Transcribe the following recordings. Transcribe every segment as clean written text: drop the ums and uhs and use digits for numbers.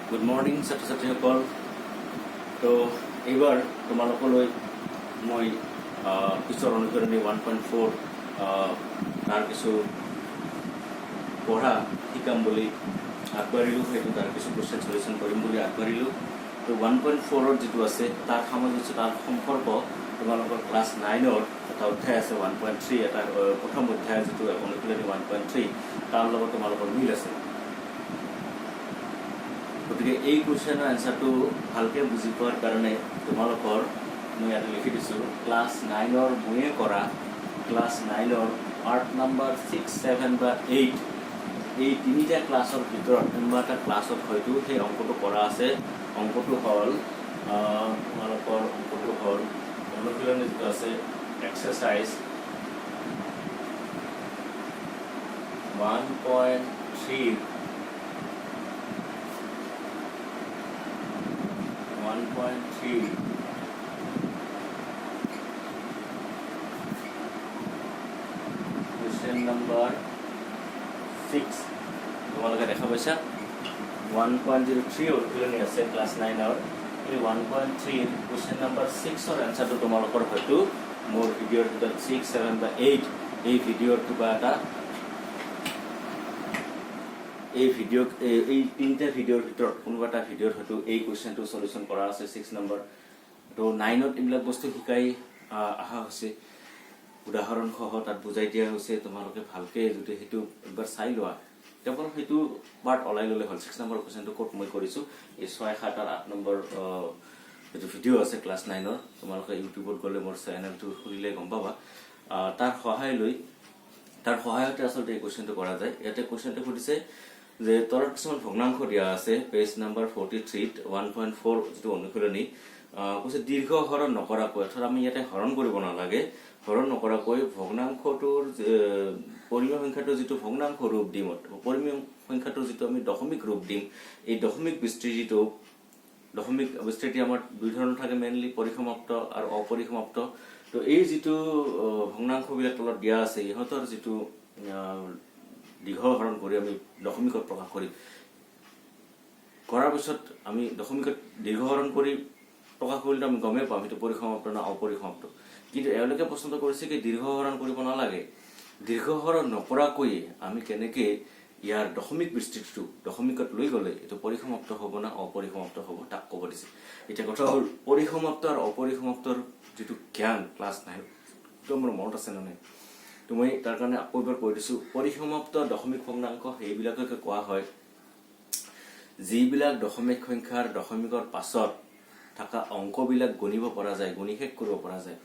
Good morning ছাত্ৰ ছাত্ৰীসকল। তো এইবাৰ তোমালোকলৈ মই পিছৰ অনুকৰণী 1.4 তাৰ কিছু পঢ়া শিকাম বুলি আগবাঢ়িলোঁ। সেইটো তাৰ কিছু কুৱেশ্যন চলিউশ্যন কৰিম বুলি আগবাঢ়িলোঁ। তো 1.4 যিটো আছে তাৰ সামঞ্জস্য তাৰ সম্পৰ্ক তোমালোকৰ ক্লাছ 9ৰ এটা অধ্যায় আছে 1.3 এটা প্ৰথম অধ্যায় যিটো অনুকৰণী 1.3 তাৰ লগত তোমালোকৰ মিল আছে। গতিকে এই কুৱেশ্যনৰ এনচাৰটো ভালকৈ বুজি পোৱাৰ কাৰণে তোমালোকৰ মই ইয়াতে লিখি দিছোঁ ক্লাছ 9ৰ ময়ে কৰা ক্লাছ 9ৰ পাৰ্ট নাম্বাৰ 6, 7 বা 8 এই তিনিটা ক্লাছৰ ভিতৰত কোনোবা এটা ক্লাছত হয়তো সেই অংকটো কৰা আছে। অংকটো হ'ল তোমালোকৰ অংকটো হ'ল অনুশীলনী যিটো আছে এক্সাৰচাইজ 1.3 question number 6 তোমালোকে দেখা পাইছা 1.03 অনুশীলনী আছে ক্লাছ 9ৰ। এই 1.3 question number 6ৰ এনচাৰটো তোমালোকৰ হয়তো মোৰ ভিডিঅ'ৰ ভিতৰত 6, 7 বা 8 এই ভিডিঅ'ৰ কিবা এটা এই তিনিটা ভিডিঅ'ৰ ভিতৰত কোনোবা এটা ভিডিঅ'ৰ হয়তো এই কুৱেশ্যনটো চলিউশ্যন কৰা আছে 6 নম্বৰ। তো 9ত এইবিলাক বস্তু শিকাই অহা হৈছে, উদাহৰণ সহ তাত বুজাই দিয়া হৈছে। তোমালোকে ভালকৈ যদি সেইটো একবাৰ চাই লোৱা কেৱল সেইটো পাৰ্ট ওলাই ল'লে হ'ল। 6 নম্বৰ কুৱেশ্যনটো ক'ত মই কৰিছোঁ এই 6, 7 আৰু 8 নম্বৰ যিটো ভিডিঅ' আছে ক্লাছ 9ৰ তোমালোকে ইউটিউবত গ'লে মোৰ চেনেলটো খুলিলে গম পাবা। তাৰ সহায়তে আচলতে এই কুৱেশ্যনটো কৰা যায়। ইয়াতে কুৱেশ্যনটো সুধিছে যে তলত কিছুমান ভগ্নাংশ দিয়া আছে পেজ নাম্বাৰ 43 1.4 যিটো অনুশীলনী কৈছে দীৰ্ঘ হৰণ নকৰাকৈ, অৰ্থাৎ আমি ইয়াতে হৰণ কৰিব নালাগে, হৰণ নকৰাকৈ ভগ্নাংশটোৰ পৰিমেয় সংখ্যাটোৰ যিটো ভগ্নাংশ ৰূপ দিম, পৰিমেয় সংখ্যাটোৰ যিটো আমি দশমিক ৰূপ দিম, এই দশমিক বিস্তৃতি আমাৰ দুই ধৰণৰ থাকে, মেইনলি পৰিসমাপ্ত আৰু অপৰিসমাপ্ত। তো এই যিটো ভগ্নাংশবিলাক তলত দিয়া আছে ইহঁতৰ যিটো দীঘল হৰণ কৰি আমি দশমিকত প্ৰকাশ কৰিম, কৰাৰ পিছত আমি দশমিকত দীৰ্ঘহৰণ কৰি প্ৰকাশ কৰিলে আমি গমেই পাম সেইটো পৰিসমাপ্ত না অপৰিসমাপ্ত। কিন্তু এওঁলোকে প্ৰশ্নটো কৰিছে কি দীৰ্ঘহৰণ কৰিব নালাগে, দীৰ্ঘহৰণ নকৰাকৈয়ে আমি কেনেকৈ ইয়াৰ দশমিক বিস্তৃতিটো দশমিকত লৈ গ'লে এইটো পৰিসমাপ্ত হ'ব না অপৰিসমাপ্ত হ'ব তাক ক'ব দিছে। এতিয়া কথা হ'ল পৰিসমাপ্ত আৰু অপৰিসমাপ্তৰ যিটো জ্ঞান ক্লাছ 9 মোৰ মনত আছে নে? তো মই তাৰ কাৰণে আকৌ এবাৰ কৈ দিছোঁ। পৰিসমাপ্ত দশমিক ভগ্নাংশ সেইবিলাককে কোৱা হয় যিবিলাক দশমিক সংখ্যাৰ দশমিকৰ পাছত থকা অংকবিলাক গণিব পৰা যায়, গণি শেষ কৰিব পৰা যায়।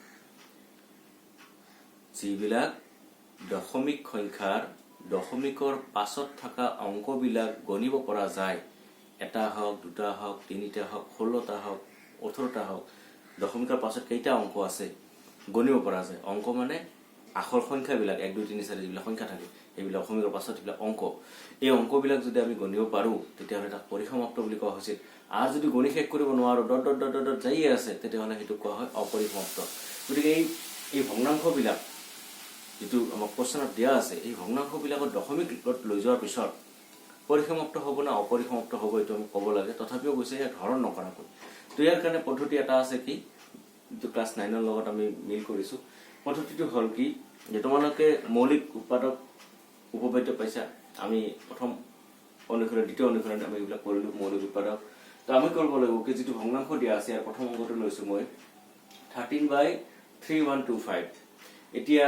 যিবিলাক দশমিক সংখ্যাৰ দশমিকৰ পাছত থকা অংকবিলাক গণিব পৰা যায়, এটা হওক, দুটা হওক, তিনিটা হওক, 16টা হওক, 18টা হওক, দশমিকৰ পাছত কেইটা অংক আছে গণিব পৰা যায়। অংক মানে আখৰ সংখ্যাবিলাক 1, 2, 3, 4 যিবিলাক সংখ্যা থাকে সেইবিলাক দশমিকৰ পাছত সেইবিলাক অংক, এই অংকবিলাক যদি আমি গণিব পাৰোঁ তেতিয়াহ'লে তাক পৰিসমাপ্ত বুলি কোৱা হৈছিল। আৰু যদি গণি শেষ কৰিব নোৱাৰোঁ, ডট ডট ডট ডট যায়ে আছে, তেতিয়াহ'লে সেইটো কোৱা হয় অপৰিসমাপ্ত। গতিকে এই ভগ্নাংশবিলাক যিটো আমাক কুৱেশ্যনত দিয়া আছে, এই ভগ্নাংশবিলাকত দশমিক লৈ যোৱাৰ পিছত পৰিসমাপ্ত হ'ব না অপৰিসমাপ্ত হ'ব এইটো আমি ক'ব লাগে। তথাপিও কৈছে ইয়াক হৰণ নকৰাকৈ। তো ইয়াৰ কাৰণে পদ্ধতি এটা আছে কি, যিটো ক্লাছ 9ৰ লগত আমি মিল কৰিছোঁ। পদ্ধতিটো হ'ল কি যে তোমালোকে মৌলিক উৎপাদক উপপাদ্য পাইছা। আমি প্ৰথম অনুশীলন দ্বিতীয় অনুশীলন আমি এইবিলাক কৰিলোঁ মৌলিক উৎপাদক। তো আমি কৰিব লাগিব কি যিটো ভগ্নাংশ দিয়া আছে ইয়াৰ প্ৰথম অংকটো লৈছোঁ মই 13/3125। এতিয়া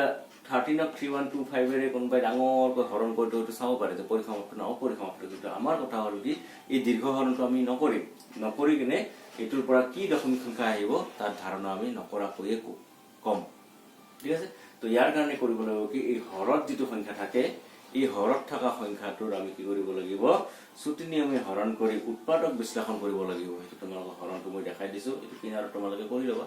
13ক 3125ৰে কোনোবাই ডাঙৰকৈ হৰণ কৰি হয়তো চাব পাৰে যে পৰিসমাপ্ত না অপৰিসমাপ্ত। কিন্তু আমাৰ কথা হ'ল কি এই দীৰ্ঘ হৰণটো আমি নকৰি কিনে এইটোৰ পৰা কি দশমিক সংখ্যা আহিব তাৰ ধাৰণা আমি নকৰাকৈয়ে কম। ঠিক আছে? তো ইয়াৰ কাৰণে কৰিব লাগিব কি এই হৰত যিটো সংখ্যা থাকে এই হৰত থকা সংখ্যাটোৰ আমি কি কৰিব লাগিব, চুটি নিয়মে হৰণ কৰি উৎপাদক বিশ্লেষণ কৰিব লাগিব। সেইটো তোমালোকৰ হৰণটো মই দেখাই দিছোঁ, এইটো কিনাৰত তোমালোকে কৰি ল'বা।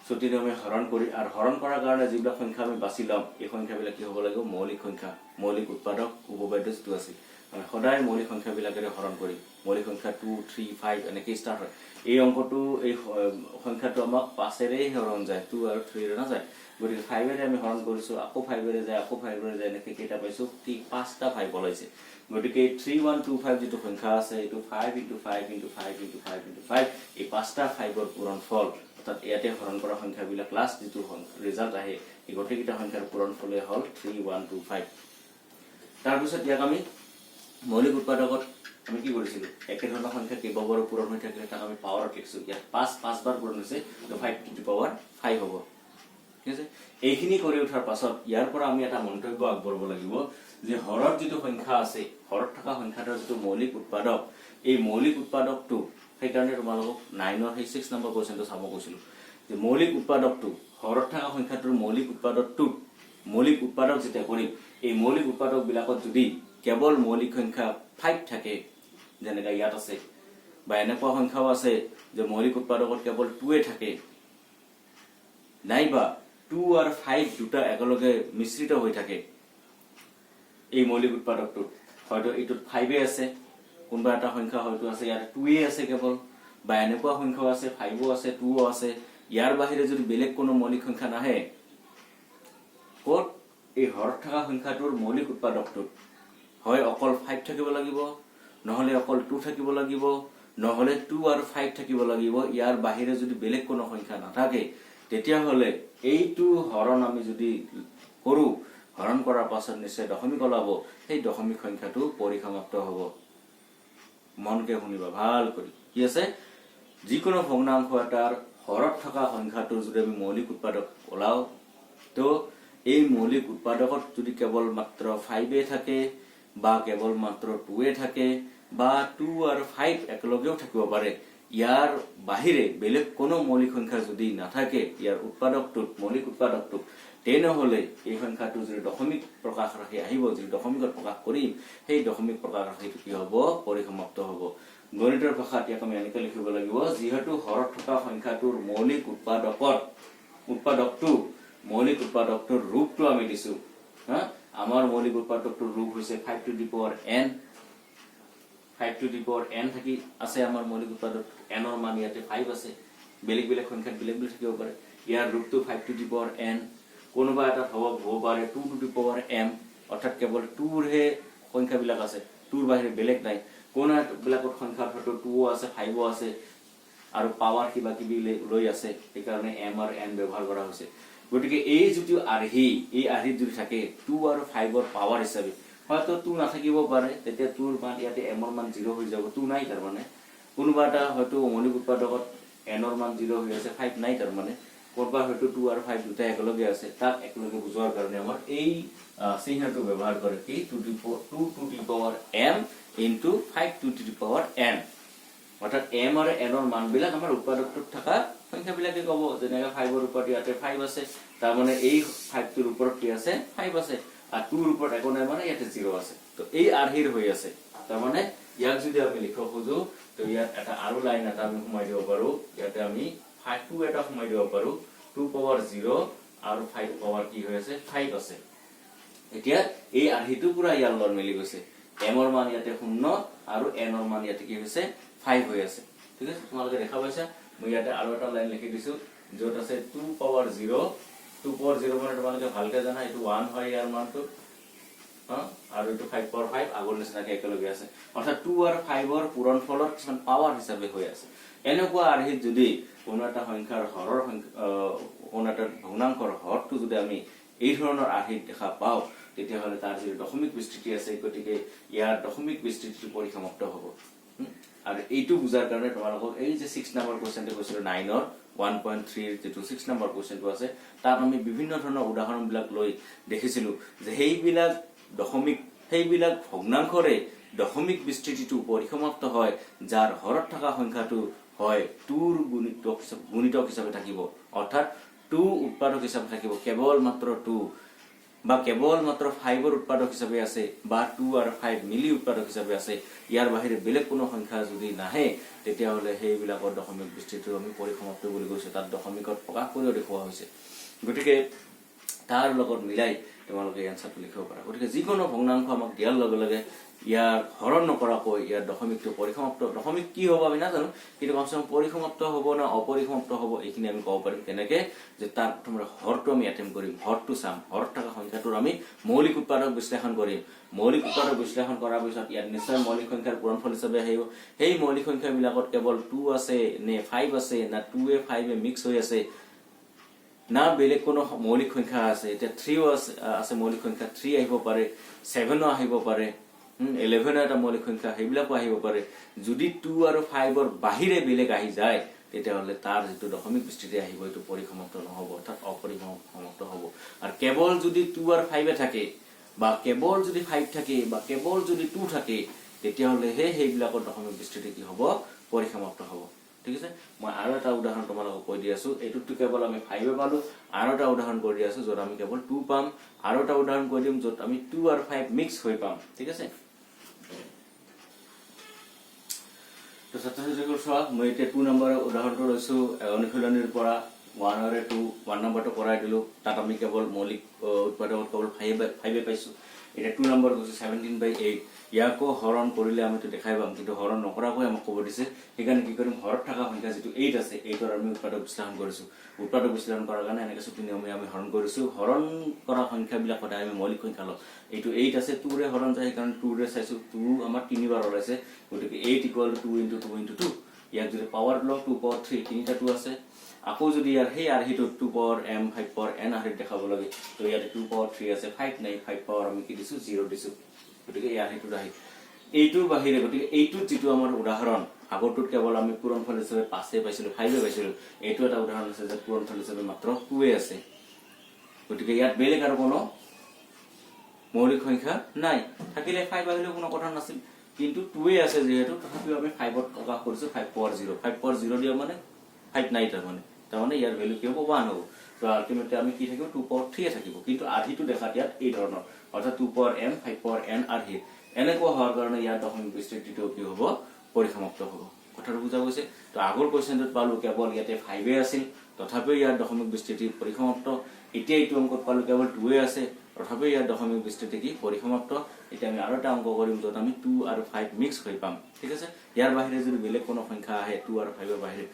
চুটি নিয়মে হৰণ কৰি, আৰু হৰণ কৰাৰ কাৰণে যিবিলাক সংখ্যা আমি বাছি ল'ম এই সংখ্যাবিলাক কি হ'ব লাগিব, মৌলিক সংখ্যা, মৌলিক উৎপাদক উপপাদ্য যিটো আছিল আমি সদায় মৌলিক সংখ্যাবিলাকেৰে হৰণ কৰিম। মৌলিক সংখ্যা 2, 3, 5 এনেকৈ ষ্টাৰ্ট হয়। এই অংকটো এই সংখ্যাটো আমাক 5ৰে হৰণ যায়, 2 আৰু 3ৰে নাযায়। গতিকে 5ৰে আমি হৰণ কৰিছোঁ, আকৌ 5ৰে যায়, আকৌ 5ৰে যায়, এনেকৈ কেইটা পাইছোঁ 5টা 5 ওলাইছে। গতিকে 3125 যেটো সংখ্যা আছে এটো 5 * 5 * 5 * 5 * 5 এই পাঁচটা 5ৰ পূৰণফল অৰ্থাৎ ইয়াতে হৰণ কৰা সংখ্যাবিলাক লাষ্ট যেটো ৰিজাল্ট আহে এই গটেকিটা সংখ্যাৰ পূৰণফলে হল 3125 তাৰ পিছত ইয়াক আমি মৌলিক উৎপাদকত আমি কি কৰিছিলো একে ধৰণৰ সংখ্যা কেইবাবাৰো পূৰণ হৈ থাকিলে তাক আমি পাৱাৰত লিখছো ইয়াত 5 বাৰ পূৰণ হৈছে তো 5 হ'ব ঠিক আছে এইখিনি কৰি উঠাৰ পাছত ইয়াৰ পৰা আমি এটা মন্তব্য আগবঢ়াব লাগিব যে হৰৰ যেটো সংখ্যা আছে হৰত থকা সংখ্যাটোৰ যেটো মৌলিক উৎপাদক এই মৌলিক উৎপাদকটো সেই কাৰণে তোমালোকক 9 ৰ সেই 6 নম্বৰ কোৱেশ্চনটো চাব কৈছিলো যে মৌলিক উৎপাদকটো হৰত থকা সংখ্যাটোৰ মৌলিক উৎপাদক যেটা কৰিম এই মৌলিক উৎপাদক বিলাকত যদি কেৱল মৌলিক সংখ্যা 5 থাকে যেনেকা ইয়াত আছে বা এনেকুৱা সংখ্যাও আছে যে মৌলিক উৎপাদকত কেৱল 2 থাকে নাইবা 2 আৰু 5 দুটা একেলগে মিশ্ৰিত হৈ থাকে এই মৌলিক উৎপাদকটো হয়তো এটোত 5 আছে কোনবা এটা সংখ্যা হয়তো আছে ইয়াত 2 আছে কেৱল বা এনেকুৱা সংখ্যাও আছে 5 আছে 2 আছে ইয়াৰ বাহিৰে যদি বেলেগ কোনো মৌলিক সংখ্যা নাহে কোট এই হৰত থকা সংখ্যাটোৰ মৌলিক উৎপাদকটো হয় অকল 5 থাকিব লাগিব নহলে অকল 2 থাকিব লাগিব নহলে 2 আৰু 5 থাকিব লাগিব ইয়াৰ বাহিৰে যদি বেলেগ কোনো সংখ্যা নাথাকে তেতিয়া হলে এইটো হৰণ আমি যদি কৰো হৰণ কৰাৰ পাছত নিশ্চয় দশমিক ওলাব সেই দশমিক সংখ্যাটো পৰিসমাপ্ত হ'ব মনকে শুনিবা ভাল কৰি কি আছে যিকোনো ভগ্নাংশ এটাৰ হৰত থকা সংখ্যাটোৰ যদি আমি মৌলিক উৎপাদক ওলাও তো এই মৌলিক উৎপাদকত যদি কেৱল মাত্ৰ 5 থাকে বা কেৱল মাত্ৰ 2 থাকে বা 2 আৰু 5 একেলগেও থাকিব পাৰে ইয়াৰ বাহিৰে বেলেগ কোনো মৌলিক সংখ্যা যদি নাথাকে ইয়াৰ উৎপাদকটো মৌলিক উৎপাদকটো তেনেহলে এই সংখ্যাটো যদি দশমিক প্ৰকাশ ৰাখি আহিব যদি দশমিকত প্ৰকাশ কৰিম সেই দশমিক প্ৰকাশ ৰাখিটো কি হ'ব পৰিসমাপ্ত হ'ব গণিতৰ ভাষাত ইয়াক আমি এনেকৈ লিখিব লাগিব যিহেতু হৰত থকা সংখ্যাটোৰ মৌলিক উৎপাদকটোৰ ৰূপটো আমি দিছো হা আমাৰ মৌলিক উৎপাদকটোৰ ৰূপ হৈছে 5 to the power n 5 to the power n থাকি আছে আমাৰ মৌলিক উৎপাদক n ৰ মান ইয়াতে 5 আছে বেলেগ বেলেগ সংখ্যাত বেলেগ বেলেগ থাকিব পাৰে ইয়াৰ ৰূপটো 5 to the power n কোনোবা এটা হ'ব পাৰে 2 to the power m অৰ্থাৎ কেৱল 2 ৰ হে সংখ্যা বিলাক আছে 2 ৰ বাহিৰে বেলেগ নাই কোন বিলাকত সংখ্যা হয়তো 2 আছে 5 আছে আৰু পাৱাৰ কিবা কিবি লৈ আছে এই কাৰণে m আৰু n ব্যৱহাৰ কৰা হৈছে গতিকে এই যেটো আৰহি এই আৰহি যদি থাকে 2 আৰু 5 ৰ পাৱাৰ হিচাপে হয়তো 2 নাথাকিব পাৰে তেতিয়া 2 ৰ মান ইয়াতে m ৰ মান 0 হৈ যাব 2 নাই তাৰ মানে কোনোবা এটা হয়তো মৌলিক উৎপাদকত n ৰ মান 0 হৈ আছে 5 নাই তাৰ মানে কোনবা হয়তো 2 আৰু 5 দুটা একেলগে আছে তাক একেলগে বুজোৱাৰ কাৰণে আমাৰ এই চিহ্নটো ব্যৱহাৰ কৰে কি 2 to the power m into 5 to the power n অৰ্থাৎ m আৰু n ৰ মানবিলাক আমাৰ উৎপাদকটোত থকা সংখ্যাবিলাকে ক'ব যেনেকা 5 ৰ ওপৰত ইয়াতে 5 আছে তাৰ মানে এই 5 টোৰ ওপৰত কি আছে 5 আছে আৰু 2 ৰ ওপৰত একো নাই মানে ইয়াতে 0 আছে তো এই আৰহিৰ হৈ আছে তাৰ মানে ইয়াক যদি আমি লিখিব খোজো তো ইয়াত এটা আৰু লাইন এটা আমি সোমাই দিব পাৰো ইয়াতে আমি 5 2 এটা সোমাই দিব পাৰো 2 power 0 আৰু 5 power কি হৈ আছে 5 আছে এতিয়া এই আৰহিটো পুৰা ইয়াৰ লগত মিলি গৈছে m ৰ মান ইয়াতে 0 আৰু n ৰ মান ইয়াতে কি হৈছে 5 হৈ আছে ঠিক আছে তোমালোকে দেখা পাইছা মই ইয়াতে আৰু এটা লাইন লিখি দিছো যত আছে 2 power 0 মানে তোমালোকে ভালকে জানা এটো 1 হয় ইয়াৰ মানটো আৰু এটো 5 power 5 আগৰ নিচিনাকে একেলগে আছে অৰ্থাৎ 2 আৰু 5 ৰ পূৰণফলত কিছুমান পাৱাৰ হিচাপে হৈ আছে এনেকুৱা আৰহিত যদি কোনো এটা সংখ্যাৰ হৰৰ কোনো এটা ভগ্নাংকৰ হৰটো যদি আমি এই ধৰণৰ আৰহিত দেখা পাও তেতিয়া হলে তাৰ যে দশমিক বিস্তৃতি আছে গতিকে ইয়াৰ দশমিক বিস্তৃতিটো পৰিসমাপ্ত হ'ব আৰু এইটো বুজাৰ কাৰণে তোমালোকক এই যে 6 নম্বৰ কোৱেশ্চনটো কৈছিল 9 ৰ 1.3 ৰ যেটো 6 নম্বৰ কোৱেশ্চনটো আছে তাত আমি বিভিন্ন ধৰণৰ উদাহৰণ বিলাক লৈ দেখিছিলো যে সেইবিলাক ভগ্নাংশৰে দশমিক বিস্তৃতিটো পৰিসমাপ্ত হয় যাৰ হৰত থকা সংখ্যাটো হয় 2 ৰ গুণিতক হিচাপে থাকিব অৰ্থাৎ 2 উৎপাদক হিচাপে থাকিব কেৱল মাত্ৰ 2 বা কেৱল মাত্ৰ 5 ৰ উৎপাদক হিচাপে আছে বা 2 আৰু 5 মিলি উৎপাদক হিচাপে আছে ইয়াৰ বাহিৰে বেলেগ কোনো সংখ্যা যদি নাহে তেতিয়া হলে সেইবিলাকৰ দশমিক বিস্তৃতিটো আমি পৰিসমাপ্ত বুলি কৈছো তাত দশমিকত প্ৰকাশ কৰি দেখুৱা হৈছে গতিকে তাৰ লগত মিলাই তোমালোকে এনসাৰটো লিখিব পাৰা গতিকে যিকোনো ভগ্নাংশ আমাক দিয়াৰ লগে লগে ইয়াৰ হৰণ নকৰাকৈ ইয়াৰ দশমিকটো পৰিসমাপ্ত দশমিক কি হ'ব আমি নাজানো কিন্তু কমসে কম পৰিসমাপ্ত হ'ব না অপৰিসমাপ্ত হ'ব এইখিনি আমি ক'ব পাৰিম কেনেকৈ যে তাৰ প্ৰথমে হৰটো আমি এটেম্প কৰিম হৰটো চাম হৰত থকা সংখ্যাটোৰ আমি মৌলিক উৎপাদক বিশ্লেষণ কৰিম মৌলিক উৎপাদক বিশ্লেষণ কৰাৰ পিছত ইয়াত নিশ্চয় মৌলিক সংখ্যাৰ পূৰণফল হিচাপে আহিব সেই মৌলিক সংখ্যাবিলাকত কেৱল 2 আছে নে 5 আছে না 2 এ 5 এ মিক্স হৈ আছে না বেলেগ কোনো মৌলিক সংখ্যা আছে এটা 3 আছে মৌলিক সংখ্যা 3 আহিব পাৰে 7 আহিব পাৰে 11 এটা মৌলিক সংখ্যা সেইবিলাকো আহিব পাৰে যদি 2 আৰু 5 ৰ বাহিৰে বেলেগ আহি যায় তেতিয়াহ'লে তাৰ যেটো দশমিক বিস্তৃতি আহিব এটো পৰিসমাপ্ত নহব অৰ্থাৎ অপৰিসমাপ্ত হ'ব আৰু কেৱল যদি 2 আৰু 5 এ থাকে বা কেৱল যদি 5 থাকে বা কেৱল যদি 2 থাকে তেতিয়াহ'লে সেইবিলাকৰ দশমিক বিস্তৃতি কি হ'ব পৰিসমাপ্ত হ'ব ঠিক আছে মই আৰু এটা উদাহৰণ তোমালোকক কৈ দি আছো এটুটো কেৱল আমি 5 এ পালো আৰু এটা উদাহৰণ কৰি দি আছো যত আমি কেৱল 2 পাম আৰু এটা উদাহৰণ কৈ দিম যত আমি 2 আৰু 5 মিক্স হৈ পাম ঠিক আছে তো ছাত্ৰছাত্ৰীসকল চোৱা মই এতিয়া 2 নম্বৰ উদাহৰণটো লৈছো অনুশীলনীৰ পৰা 1 আৰু 2 1 নম্বৰটো কৰাই দিলো তাত আমি কেৱল মৌলিক উৎপাদকত কেৱল 5 এ পাইছো এটা 2 নম্বৰ গৈছে 17/8 ইয়াকো হৰণ কৰিলে আমি তো দেখাই পাম কিন্তু হৰণ নকৰাকৈ আমাক ক'ব দিছে সেইকাৰণে কি কৰিম হৰত থকা সংখ্যা যেটো 8 আছে 8ৰ আমি উৎপাদক বিশ্লেষণ কৰিছো উৎপাদক বিশ্লেষণ কৰাৰ কাৰণে এনেকৈ সূত্ৰ নিয়মে আমি হৰণ কৰিছো হৰণ কৰা সংখ্যাবিলাক সদায় আমি মৌলিক সংখ্যা লওঁ এইটো 8 আছে 2 ৰে হৰণ যায় কাৰণ 2 ৰে চাইছো 2 আমাৰ 3 বাৰ ওলাইছে গতিকে 8 = 2 * 2 * 2 ইয়াক যদি পাৱাৰ লওঁ 2 পাৱাৰ 3 তিনিটা 2 আছে আকৌ যদি ইয়াৰ সেই আৰহিটো 2 পাৱাৰ m 5 পাৱাৰ n আৰহি দেখাব লাগে তো ইয়াতে 2 পাৱাৰ 3 আছে 5 নাই 5 পাৱাৰ আমি কি দিছো 0 দিছো গতিকে এই আৰহিটো আহি এইটোৰ বাহিৰে গতিকে এইটো যেটো আমাৰ উদাহৰণ আগৰটোত কেৱল আমি পূৰণফল হিচাপে 5 এ পাইছিলো 5 এ পাইছিলো এইটো এটা উদাহৰণ আছে যে পূৰণফল হিচাপে মাত্ৰ 2 এ আছে গতিকে ইয়াত বেলেগ আৰু কোনো মৌলিক সংখ্যা নাই থাকিলে 5 আহিলেও কোনো কথা নাছিল কিন্তু 2 এ আছে যেহেতু তথাপিও আমি 5 ত প্ৰকাশ কৰিছো 5 পাৱাৰ 0 5 পাৱাৰ 0 দিয়া মানে 5 নাই তাৰ মানে ইয়াৰ ভ্যালু কি হ'ব 1 হ'ব তো আলটিমেটলি আমি কি থাকিব 2 পাৱাৰ 3 এ থাকিব কিন্তু আৰহিটো দেখাত ইয়াত এই ধৰণৰ অৰ্থাৎ 2 পাৱাৰ m 5 পাৱাৰ n আৰহি এনেকুৱা হোৱাৰ কাৰণে ইয়াৰ দশমিক বিস্তৃতিটো কি হ'ব পৰিসমাপ্ত হ'ব কথাটো বুজা গৈছে তো আগৰ কোৱেশ্চনটোত পালো কেৱল ইয়াতে 5 এ আছিল তথাপিও ইয়াৰ দশমিক বিস্তৃতি পৰিসমাপ্ত এতিয়া এইটো অংকত পালো কেৱল 2 এ আছে তথাপিও ইয়াৰ দশমিক বিস্তৃতি কি পৰিসমাপ্ত এতিয়া আমি আৰু এটা অংক কৰিম যত আমি 2 আৰু 5 মিক্স হৈ পাম ঠিক আছে ইয়াৰ বাহিৰে যদি বেলেগ কোনো সংখ্যা আহে 2 আৰু 5 ৰ বাহিৰে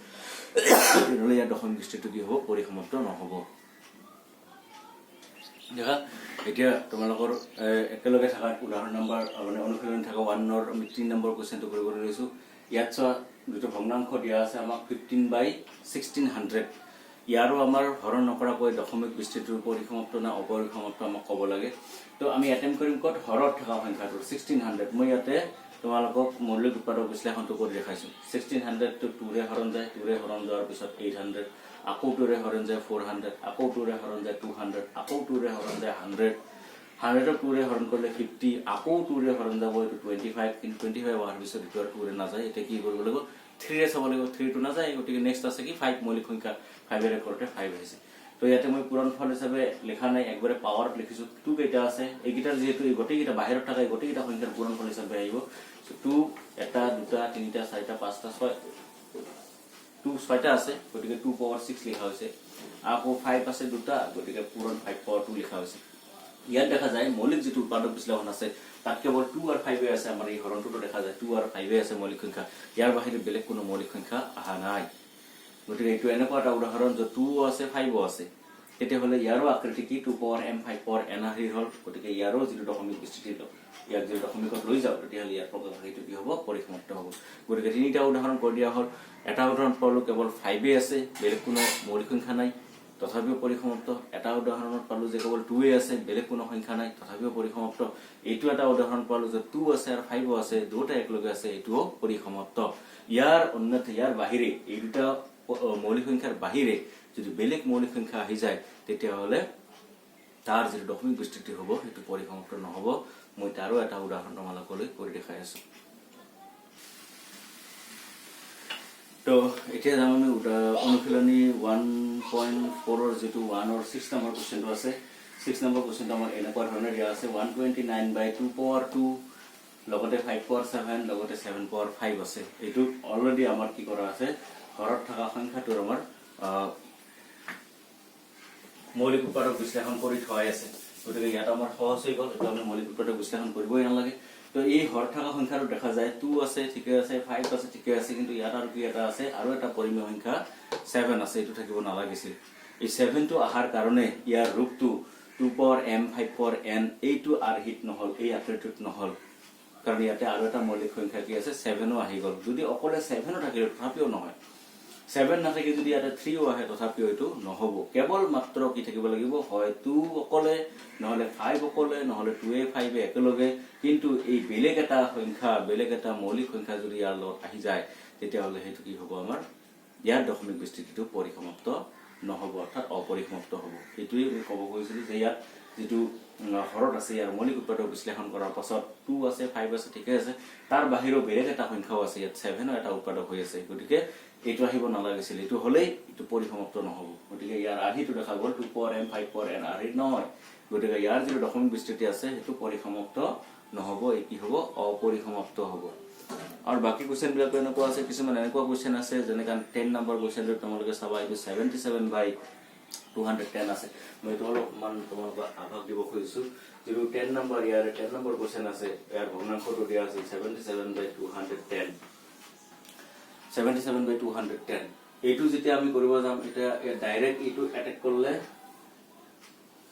তেতিয়াহ'লে ইয়াৰ দশমিক বিস্তৃতি কি হ'ব পৰিসমাপ্ত নহ'ব দেখা এতিয়া তোমালোকৰ একেলগে থকা উদাহৰণ নম্বৰ মানে অনুশীলন থকা 1 ৰ আমি 3 নম্বৰ কোৱেশ্চনটো কৰিব লৈছো ইয়াত চোৱা দুটো ভগ্নাংশ দিয়া আছে আমাক 15/1600 ইয়াৰো আমাৰ হৰণ নকৰাকৈ দশমিক বিস্তৃতিৰ পৰিসমাপ্ত না অপৰিসমাপ্ত আমাক ক'ব লাগে তো আমি এটেম্প কৰিম কত হৰত থকা সংখ্যাটো 1600 মই ইয়াতে তোমালোকক মৌলিক উৎপাদক বিশ্লেষণটো কৰি দেখাইছো 1600 টো 2 ৰে হৰণ যায় 2 ৰে হৰণ যোৱাৰ পিছত 800 আকৌ 2 ৰে হৰণ যায় 400 আকৌ 2 ৰে হৰণ যায় 200 আকৌ 2 ৰে হৰণ যায় 100 100 2 ৰে হৰণ কৰিলে 50 আকৌ 2 ৰে হৰণ যাব এটো 25 কিন্তু 25 হোৱাৰ পিছত এটো 2 ৰে নাযায় এটা কি কৰিব লাগিব 3 ৰে চাব লাগিব 3 টো নাযায় গতিকে নেক্সট আছে কি 5 মৌলিক সংখ্যা 5 ৰে কৰতে 5 হৈছে তো ইয়াতে মই পূৰণফল হিচাপে লেখা নাই একবাৰে পাৱাৰত লিখিছো 2 কেইটা আছে এইকেইটাৰ যেহেতু এই গটেইকেইটা বাহিৰত থকা গটেইকেইটা সংখ্যাৰ পূৰণফল হিচাপে আহিব সো 2 এটা দুটা তিনিটা চাৰিটা পাঁচটা ছয় 2 ছয়টা আছে গতিকে 2 পাৱাৰ 6 লিখা হৈছে আকৌ 5 আছে দুটা গতিকে পূৰণ 5 পাৱাৰ 2 লিখা হৈছে ইয়াত দেখা যায় মৌলিক যেটো উৎপাদক বিশ্লেষণ আছে তাত কেৱল 2 আৰু 5 এ আছে আমাৰ এই হৰণটো দেখা যায় 2 আৰু 5 এ আছে মৌলিক সংখ্যা ইয়াৰ বাহিৰে বেলেগ কোনো মৌলিক সংখ্যা আহা নাই গতিকে এইটো এনেকুৱা এটা উদাহৰণ যে 2 আছে 5 আছে তেতিয়াহ'লে ইয়াৰো আকৃতি কি 2 পাৱাৰ m 5 পাৱাৰ n আহি হ'ল গতিকে ইয়াৰো যেটো দশমিক বিস্তৃতি ইয়াক যদি দশমিকত লৈ যাও তেতিয়াহ'লে ইয়াৰ প্ৰকাশ সেইটো কি হ'ব পৰিসমাপ্ত হ'ব গতিকে তিনিটা উদাহৰণ কৰি দিয়া হ'ল এটা উদাহৰণ পালো কেৱল 5 এ আছে বেলেগ কোনো মৌলিক সংখ্যা নাই তথাপিও পৰিসমাপ্ত এটা উদাহৰণত পালো যে কেৱল 2 এ আছে বেলেগ কোনো সংখ্যা নাই তথাপিও পৰিসমাপ্ত এইটো এটা উদাহৰণ পালো যে 2 আছে আৰু 5 আছে দুটা একলগে আছে এইটোও পৰিসমাপ্ত ইয়াৰ অন্যথা ইয়াৰ বাহিৰে এই দুটা মৌলিক সংখ্যাৰ বাহিৰে যদি বেলেগ মৌলিক সংখ্যা আহি যায় তেতিয়াহ'লে তাৰ যেটো দশমিক বিস্তৃতি হ'ব সেইটো পৰিসমাপ্ত নহ'ব মই তাৰো এটা উদাহৰণ তোমালোকলৈ কৰি দেখাই আছো তো এতিয়া যাম আমি অনুশীলনী 1.4 ৰ যেটো 1 ৰ 6 নম্বৰ কোৱেশ্চনটো আছে 6 নম্বৰ কোৱেশ্চনটো আমাৰ এনেকুৱা ধৰণে দিয়া আছে 129/2 পাৱাৰ 2 লগতে 5 পাৱাৰ 7 লগতে 7 পাৱাৰ 5 আছে এইটো অলৰেডি আমাৰ কি কৰা আছে হৰত থকা সংখ্যাটোৰ আমাৰ মৌলিক উৎপাদক বিশ্লেষণ কৰি থোৱাই আছে গতিকে ইয়াত আমাৰ সহজ হৈ গ'ল এটো আমি মৌলিক উৎপাদক বিশ্লেষণ কৰিবই নালাগে তো এই হৰ থকা সংখ্যাটো দেখা যায় 2 আছে ঠিকে আছে 5 আছে ঠিকে আছে কিন্তু ইয়াত আৰু কি এটা আছে আৰু এটা পৰিমেয় সংখ্যা 7 আছে এটো থাকিব নালাগিছিল এই 7 টো আহাৰ কাৰণে ইয়াৰ ৰূপটো 2 power m 5 power n এইটো আৰ হিট নহল এই আকৃতিত নহল কাৰণ ইয়াতে আৰু এটা মৌলিক সংখ্যা কি আছে 7 ও আহি গল যদি অকলে 7 ও থাকে তথাপিও নহয় 7 না থাকে যদি ইয়াতে 3 ও আহে তথাপিও এটো নহব কেৱল মাত্ৰ কি থাকিব লাগিব হয় 2 অকলে নহলে 5 অকলে নহলে 2 এ 5 এ একেলগে কিন্তু এই বেলেগ এটা সংখ্যা বেলেগ এটা মৌলিক সংখ্যা যদি ইয়াৰ লগত আহি যায় তেতিয়া হলে হেতু কি হ'ব আমাৰ ইয়াৰ দশমিক বিস্তৃতিটো পৰিসমাপ্ত নহব অৰ্থাৎ অপৰিসমাপ্ত হব এটুই আমি কব গৈছিল যে ইয়াত যেটো হৰত আছে ইয়াৰ মৌলিক উৎপাদক বিশ্লেষণ কৰাৰ পাছত 2 আছে 5 আছে ঠিকে আছে তাৰ বাহিৰেও বেলেগ এটা সংখ্যাও আছে ইয়াত 7 ৰ এটা উৎপাদক হৈ আছে গতিকে এটো আহিব নালাগিছিল এটো হলেই এটো পরিসমাপ্ত নহব গতিকে ইয়াৰ আধিটো দেখা গল 2 power m 5 power n আধি নহয় গতিকে ইয়াৰ যে দশমিক বিস্তৃতি আছে হেতু পরিসমাপ্ত নহব এই কি হ'ব অপরিসমাপ্ত হ'ব और बाकी क्वेश्चन बिलाक এনেকুৱা আছে কিছুমান এনেকুৱা क्वेश्चन আছে যেনে কান 10 নম্বৰ क्वेश्चन টো তোমালোকে চাবা এই 77/210 আছে মই তো অলপমান তোমালোক আভাস দিব খুজিছো যে 10 নম্বৰ ইয়াৰ 10 নম্বৰ क्वेश्चन আছে ইয়াৰ ভগ্নাংশটো দিয়া আছে 77/210 77/210 এইটো যেতিয়া আমি কৰিব যাম এটা ডাইৰেক্ট এইটো অ্যাটাক কৰলে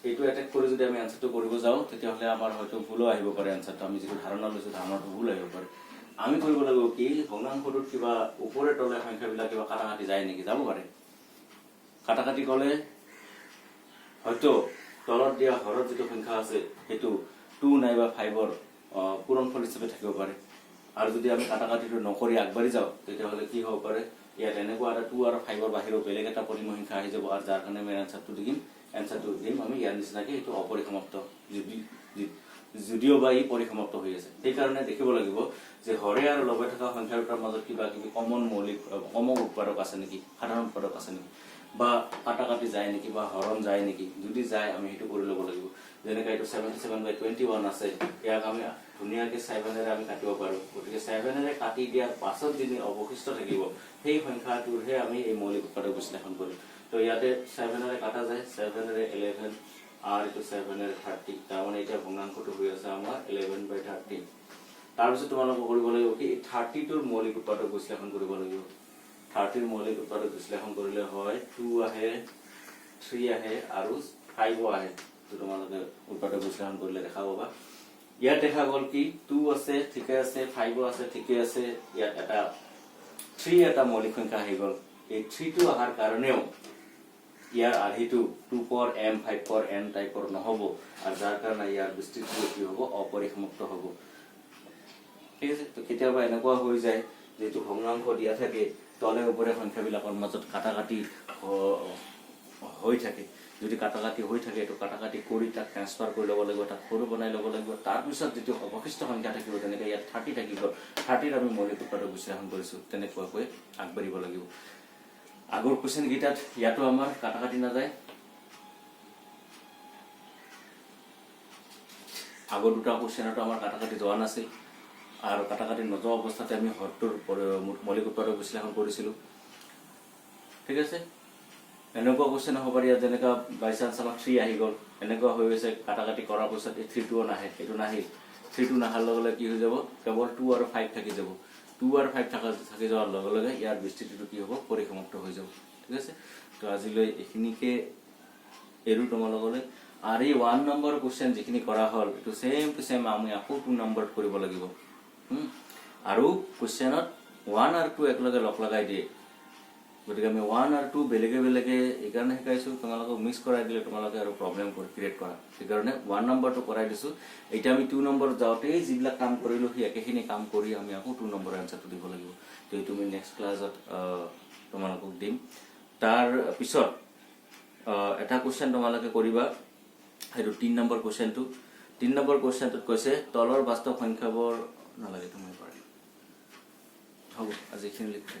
এইটো অ্যাটাক কৰি যদি আমি আনসাৰটো কৰিব যাও তেতিয়া হলে আমাৰ হয়তো ভুল আহিব পাৰে আনসাৰটো আমি যেটো ধাৰণা লৈছো ধাৰণাটো ভুল আহিব পাৰে আমি কৰিব লাগিব কি ভগ্নাংশটোত কিবা ওপৰে তলে সংখ্যাবিলাক কিবা কাটাকাটি যায় নেকি যাব পাৰে কাটাকাটি গলে হয়তো তলত দিয়া হৰত যেটো সংখ্যা আছে হেতু 2 নাইবা 5 ৰ পূৰণফল হিচাপে থাকিব পাৰে আৰু যদি আমি কাটাকাটিটো নকৰি আগবাঢ়ি যাও তেতিয়া হলে কি হ'ব পাৰে ইয়াত এনেকুৱা এটা 2 আৰু 5 ৰ বাহিৰেও বেলেগ এটা পৰিমেয় সংখ্যা আহি যাব আৰু যাৰ কাৰণে আমি আনসাৰটো দিম আমি ইয়াৰ নিচিনাকৈ এটো অপৰিসমাপ্ত যদিও বা এই পৰিসমাপ্ত হৈ আছে এই কাৰণে দেখিব লাগিব যে হৰে আৰু লবে থকা সংখ্যা দুটাৰ মাজত কিবা কিবি কমন মৌলিক কমন উৎপাদক আছে নেকি সাধাৰণ উৎপাদক আছে নেকি বা কাটাকাটি যায় নেকি বা হৰণ যায় নেকি যদি যায় আমি হেতু কৰি লব লাগিব যেনেকৈ এটো 77/21 আছে ইয়াক আমি ধুনিয়াকৈ 7 এৰে আমি কাটিব পাৰো গতিকে 7 এৰে কাটি দিয়াৰ পাছত যিনি অৱশিষ্ট থাকিব সেই সংখ্যাটোৰহে আমি এই মৌলিক উৎপাদক বিশ্লেষণ কৰিম তো ইয়াতে 7 এৰে কাটা যায় 7 এৰে 11 আৰ এটো 7 এৰ 30 তাৰ মানে এটা ভগ্নাংশটো হৈ আছে আমাৰ 11/30 তাৰ পিছত তোমালোক কৰিব লাগিব কি 30 টোৰ মৌলিক উৎপাদক বিশ্লেষণ কৰিব লাগিব 30 ৰ মৌলিক উৎপাদক বিশ্লেষণ কৰিলে হয় 2 আহে 3 আহে আৰু 5 আহে তো তোমালোকে উৎপাদক বিশ্লেষণ কৰিলে দেখা পাবা ইয়াত দেখা গল কি 2 আছে ঠিকে আছে 5 আছে ঠিকে আছে ইয়াত এটা 3 এটা মৌলিক সংখ্যা আহি গল এই 3 টো আহাৰ কাৰণেও ইয়াৰ আধিটো 2 power m 5 power n টাইপৰ নহব আৰু যাৰ কাৰণে ইয়াৰ বিস্তৃতি কি হ'ব অপৰিসমাপ্ত হ'ব ঠিক আছে তো কেতিয়াবা এনেকুৱা হৈ যায় যেটো ভগ্নাংশ দিয়া থাকে তলে ওপৰে সংখ্যাবিলাকৰ মাজত কাটাকাটি হৈ থাকে যদি কাটাকাটি হৈ থাকে তো কাটাকাটি কৰি তাক ট্ৰান্সফাৰ কৰি লব লাগিব তাক সৰু বনাই লব লাগিব তাৰ পিছত যেটো অৱশিষ্ট সংখ্যা থাকিব তেনেকৈ ইয়াত 30 থাকিব 30 আমি মৌলিক উৎপাদক বিশ্লেষণ কৰিছো তেনেকৈ আগবাঢ়িব লাগিব আগৰ क्वेश्चन গিটাত ইয়াতো আমাৰ কাটাকাটি না যায় আগৰ দুটা क्वेश्चनটো আমাৰ কাটাকাটি যোৱা নাছিল আৰু কাটাকাটি নযোৱা অৱস্থাতে আমি হৰটোৰ মৌলিক উৎপাদক বিশ্লেষণ কৰিছিলো ঠিক আছে এনেকুৱা क्वेश्चन হ'ব পাৰে যেনেকা বাই চান্স আমাৰ 3 আহি গল এনেকুৱা হৈ গৈছে কাটাকাটি কৰাৰ পিছত 3 টো নাহে এটো নাহি 3 টো নাহাৰ লগে কি হৈ যাব কেৱল 2 আৰু 5 থাকি যাব 2 আৰু 5 থাকি যাওয়াৰ লগে লগে ইয়াৰ বিস্তৃতিটো কি হ'ব পৰিসমাপ্ত হৈ যাব ঠিক আছে তো আজিলৈ এখিনিকে এৰু তোমালোকলৈ আৰু এই 1 নম্বৰ क्वेश्चन যিখিনি কৰা হল এটো সেম টু সেম আমি আকৌ 2 নম্বৰত কৰিব লাগিব আৰু क्वेश्चনত 1 আৰু 2 একলগে লগ লগাই দিয়ে গতিকে আমি 1 আৰু 2 বেলেগে বেলেগে একাৰণে শিকাইছো তোমালোকক মিক্স কৰাই দিলে তোমালোকে আৰু প্ৰবলেম ক্ৰিয়েট কৰা সেইকাৰণে 1 নম্বৰটো কৰাই দিছো এটা আমি 2 নম্বৰ যাওতে যিবিলাক কাম কৰিলো সেই একেখিনি কাম কৰি আমি আকৌ 2 নম্বৰ আনসাৰটো দিব লাগিব তো তুমি নেক্সট ক্লাছত তোমালোকক দিম তাৰ পিছত এটা क्वेश्चन তোমালোকে কৰিবা হেতু 3 নম্বৰ क्वेश्चनটো 3 নম্বৰ क्वेश्चनটোত কৈছে তলৰ বাস্তৱ সংখ্যাবোৰ নালাগে তুমি পাৰি হ'ব আজি খিনি লিখি